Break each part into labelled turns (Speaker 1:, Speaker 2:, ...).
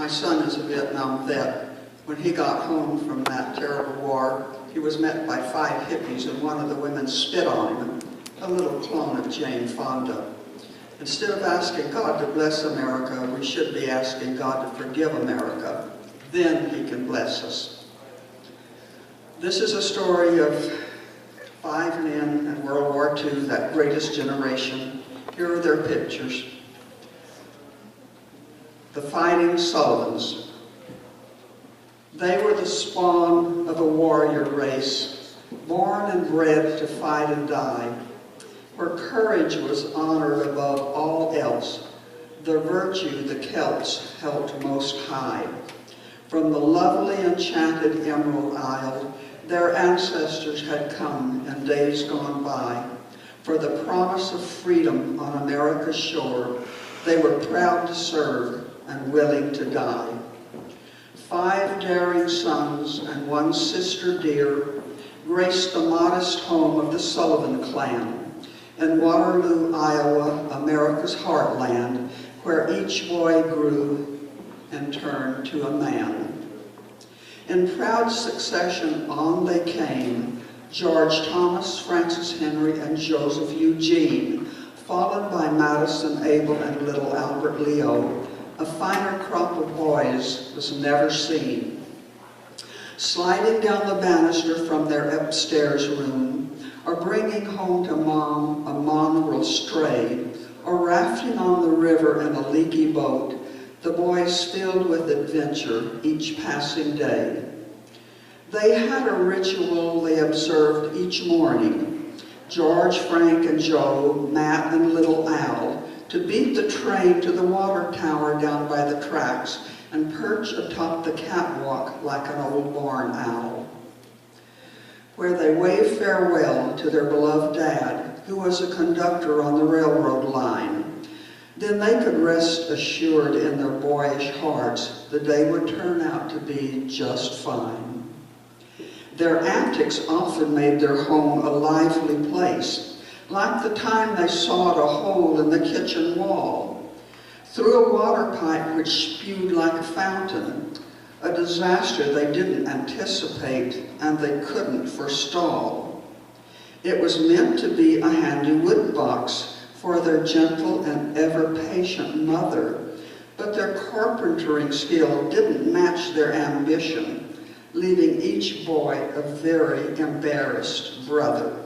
Speaker 1: My son is a Vietnam vet. When he got home from that terrible war, he was met by 5 hippies, and one of the women spit on him, a little clone of Jane Fonda. Instead of asking God to bless America, we should be asking God to forgive America. Then he can bless us. This is a story of 5 men in World War II, that greatest generation. Here are their pictures. The Fighting Sullivans. They were the spawn of a warrior race, born and bred to fight and die, where courage was honored above all else, the virtue the Celts held most high. From the lovely enchanted Emerald Isle, their ancestors had come in days gone by. For the promise of freedom on America's shore, they were proud to serve and willing to die. 5 daring sons and 1 sister dear graced the modest home of the Sullivan clan in Waterloo, Iowa, America's heartland, where each boy grew and turned to a man. In proud succession on they came, George Thomas, Francis Henry, and Joseph Eugene, followed by Madison, Abel, and little Albert Leo. A finer crop of boys was never seen. Sliding down the banister from their upstairs room, or bringing home to mom a mongrel stray, or rafting on the river in a leaky boat, the boys filled with adventure each passing day. They had a ritual they observed each morning. George, Frank, and Joe, Matt, and little Al, to beat the train to the water tower down by the tracks and perch atop the catwalk like an old barn owl, where they waved farewell to their beloved dad, who was a conductor on the railroad line. Then they could rest assured in their boyish hearts the day would turn out to be just fine. Their antics often made their home a lively place, like the time they sawed a hole in the kitchen wall, through a water pipe which spewed like a fountain, a disaster they didn't anticipate and they couldn't forestall. It was meant to be a handy wood box for their gentle and ever-patient mother, but their carpentering skill didn't match their ambition, leaving each boy a very embarrassed brother.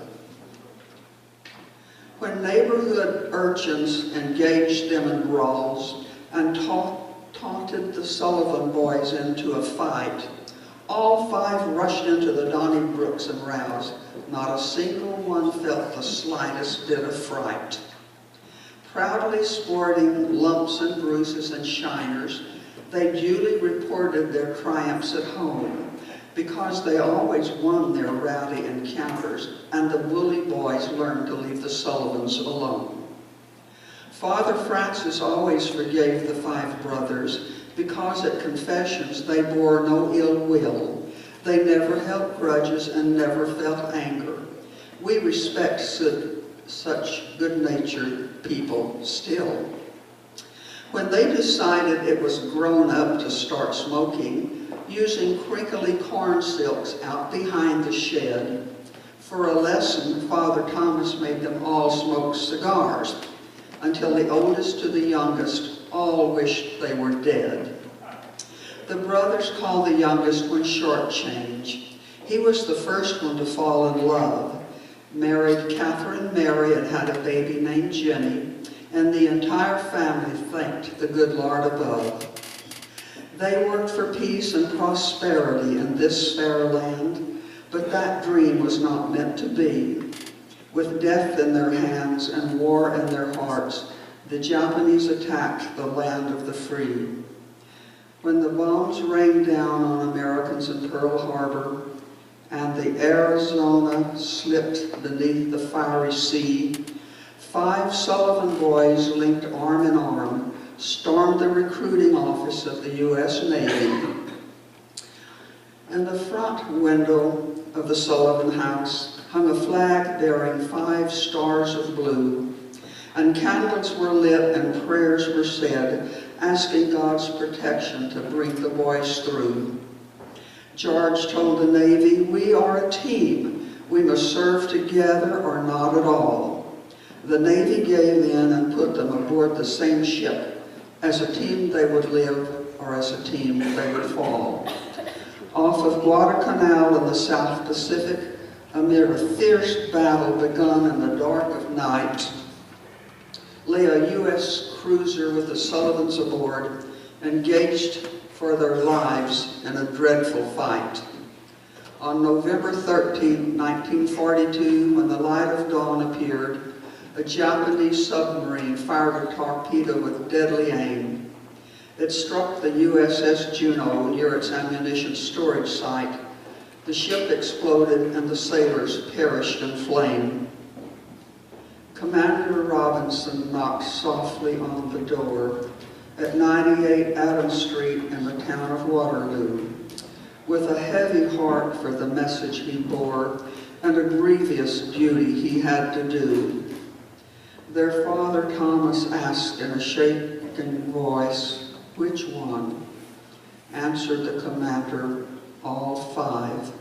Speaker 1: When neighborhood urchins engaged them in brawls and taunted the Sullivan boys into a fight, all 5 rushed into the Donnybrooks and rows. Not a single one felt the slightest bit of fright. Proudly sporting lumps and bruises and shiners, they duly reported their triumphs at home, because they always won their rowdy encounters, and the bully boys learned to leave the Sullivans alone. Father Francis always forgave the 5 brothers, because at confessions they bore no ill will. They never held grudges and never felt anger. We respect such good-natured people still. When they decided it was grown up to start smoking, using crinkly corn silks out behind the shed, for a lesson, Father Thomas made them all smoke cigars, until the oldest to the youngest all wished they were dead. The brothers called the youngest one Shortchange. He was the first one to fall in love, married Catherine Mary and had a baby named Jenny, and the entire family thanked the good Lord above. They worked for peace and prosperity in this fair land, but that dream was not meant to be. With death in their hands and war in their hearts, the Japanese attacked the land of the free. When the bombs rained down on Americans in Pearl Harbor, and the Arizona slipped beneath the fiery sea, 5 Sullivan boys linked arm in arm stormed the recruiting office of the U.S. Navy. In the front window of the Sullivan house hung a flag bearing 5 stars of blue, and candles were lit and prayers were said asking God's protection to bring the boys through. George told the Navy, "We are a team. We must serve together or not at all." The Navy gave in and put them aboard the same ship. As a team they would live, or as a team they would fall. Off of Guadalcanal in the South Pacific, amid a fierce battle begun in the dark of night, lay a U.S. cruiser with the Sullivans aboard, engaged for their lives in a dreadful fight. On November 13, 1942, when the light of dawn appeared, a Japanese submarine fired a torpedo with deadly aim. It struck the USS Juno near its ammunition storage site. The ship exploded and the sailors perished in flame. Commander Robinson knocked softly on the door at 98 Adams Street in the town of Waterloo, with a heavy heart for the message he bore and a grievous duty he had to do. Their father Thomas asked in a shaking voice, "Which one?" Answered the commander, "All 5.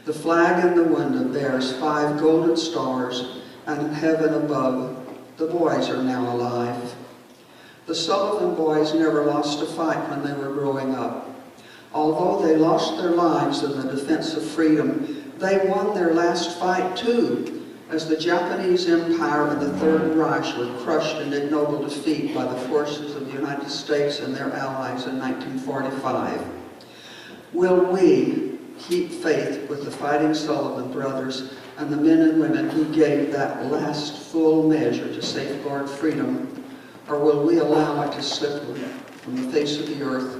Speaker 1: The flag in the window bears 5 golden stars, and in heaven above, the boys are now alive." The Sullivan boys never lost a fight when they were growing up. Although they lost their lives in the defense of freedom, they won their last fight too, as the Japanese Empire and the Third Reich were crushed in ignoble defeat by the forces of the United States and their allies in 1945. Will we keep faith with the fighting Sullivan brothers and the men and women who gave that last full measure to safeguard freedom, or will we allow it to slip from the face of the earth